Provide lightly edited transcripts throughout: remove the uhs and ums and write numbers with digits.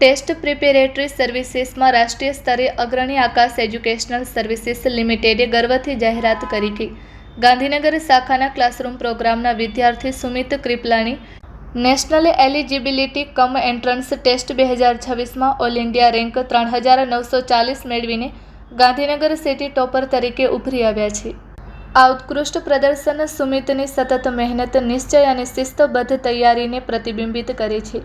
Test preparatory સર્વિસીસમાં રાષ્ટ્રીય સ્તરે અગ્રણી આકાશ એજ્યુકેશનલ સર્વિસીસ લિમિટેડે ગર્વથી જાહેરાત કરી કે ગાંધીનગર શાખાના ક્લાસરૂમ પ્રોગ્રામના વિદ્યાર્થી Sumit Kriplani national eligibility cum entrance test 2026માં ઓલ ઇન્ડિયા રેન્ક 3940 મેળવીને ગાંધીનગર સિટી ટોપર તરીકે ઉભરી આવ્યા છે. આ ઉત્કૃષ્ટ પ્રદર્શન સુમિતની સતત મહેનત, નિશ્ચય અને શિસ્તબદ્ધ તૈયારીને પ્રતિબિંબિત કરે છે,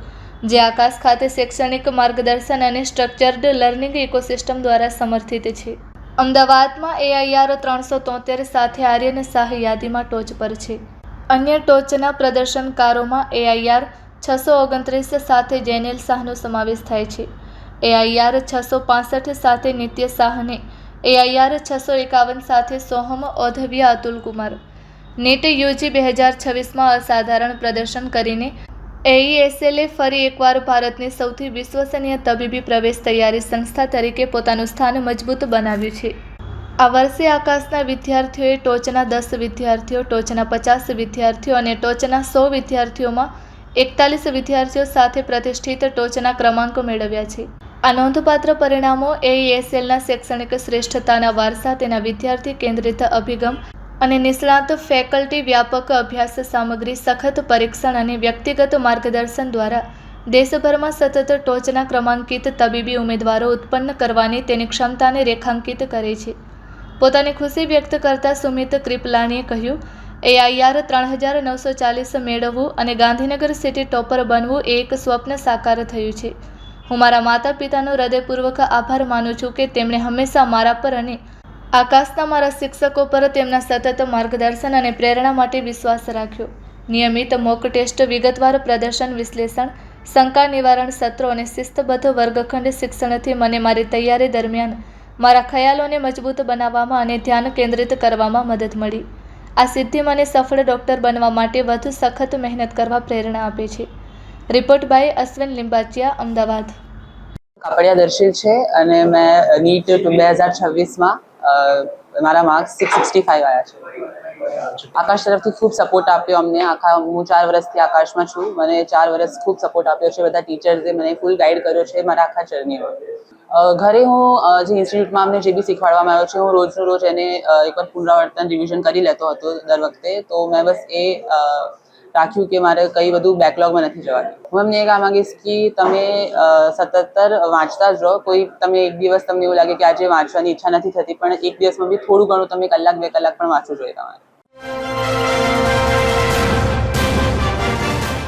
જે આકાશ ખાતે શૈક્ષણિક માર્ગદર્શન અને સ્ટ્રક્ચર્ડ લર્નિંગ ઇકોસિસ્ટમ દ્વારા સમર્થિત છે. અમદાવાદમાં AIR 373 સાથે આર્યન શાહ યાદીમાં ટોચ પર છે. અન્ય ટોચના પ્રદર્શનકારોમાં AIR 629 સાથે જેનેલ શાહનો સમાવેશ થાય છે. AIR 665 સાથે નિત્ય શાહને, AIR 651 સાથે સોહમ ઓધવિયા અતુલકુમાર. નીટ UG 2026માં અસાધારણ પ્રદર્શન કરીને AESLએ ફરી એકવાર ભારતની સૌથી વિશ્વસનીય તબીબી પ્રવેશ તૈયારી સંસ્થા તરીકે પોતાનું સ્થાન મજબૂત બનાવ્યું છે. આ વર્ષે આકાશના વિદ્યાર્થીઓએ ટોચના 10 વિદ્યાર્થીઓ, ટોચના 50 વિદ્યાર્થીઓ અને ટોચના 100 વિદ્યાર્થીઓમાં 41 વિદ્યાર્થીઓ સાથે પ્રતિષ્ઠિત ટોચના ક્રમાંકો મેળવ્યા છે. આ નોંધપાત્ર પરિણામો AESLના શૈક્ષણિક શ્રેષ્ઠતાના વારસા, તેના વિદ્યાર્થી કેન્દ્રિત અભિગમ અને નિષ્ણાત ફેકલ્ટી, વ્યાપક અભ્યાસ સામગ્રી, સખત પરીક્ષણ અને વ્યક્તિગત માર્ગદર્શન દ્વારા દેશભરમાં સતત ટોચના ક્રમાંકિત તબીબી ઉમેદવારો ઉત્પન્ન કરવાની તેની ક્ષમતાને રેખાંકિત કરે છે. પોતાની ખુશી વ્યક્ત કરતા સુમિત ક્રિપલાણીએ કહ્યું, AIR 3940 મેળવવું અને ગાંધીનગર સિટી ટોપર બનવું એ એક સ્વપ્ન સાકાર થયું છે. હું મારા માતા પિતાનો હૃદયપૂર્વક આભાર માનું છું કે તેમણે હંમેશા મારા પર અને આકાશના મારા શિક્ષકો પર તેમના સતત માર્ગદર્શન અને પ્રેરણા માટે વિશ્વાસ રાખ્યો. નિયમિત મોક ટેસ્ટ, વિગતવાર પ્રદર્શન વિશ્લેષણ, શંકા નિવારણ સત્રો અને શિસ્તબદ્ધ વર્ગખંડ શિક્ષણથી મને મારી તૈયારી દરમિયાન મારા ખ્યાલોને મજબૂત બનાવવામાં અને ધ્યાન કેન્દ્રિત કરવામાં મદદ મળી. આ સિદ્ધિ મને સફળ ડૉક્ટર બનવા માટે વધુ સખત મહેનત કરવા પ્રેરણા આપે છે. Report by Ashwin Limbachiya, Ahmedabad. કાપડિયા દર્શિલ છે અને મેં નીટ 2026માં મારા માર્ક્સ 665 આવ્યા છે. આકાશ તરફથી ખૂબ સપોર્ટ આપ્યો અમને. હું 4 વર્ષથી આકાશમાં છું. મને 4 વર્ષ ખૂબ સપોર્ટ આપ્યો છે. બધા ટીચર્સે મને ફૂલ ગાઈડ કર્યો છે મારા આખા જર્નીમાં. ઘરે હું જે ઇન્સ્ટિટ્યૂટમાં અમને જે બી શીખવાડવામાં આવ્યો છે, હું રોજનું રોજ એને એકવાર પુનરાવર્તન રિવિઝન કરી લેતો હતો દર વખતે. તો મેં બસ એ રાખ્યું કે મારે કંઈ બધું બેકલોગમાં નથી જવાનું. હું એમને એ કહેવા માંગીશ કે તમે સતત વાંચતા જ રહો. કોઈ તમે એક દિવસ તમને એવું લાગે કે આજે વાંચવાની ઈચ્છા નથી થતી, પણ એક દિવસમાં બી થોડું ઘણું તમે 1-2 કલાક પણ વાંચવું જોઈએ તમારે.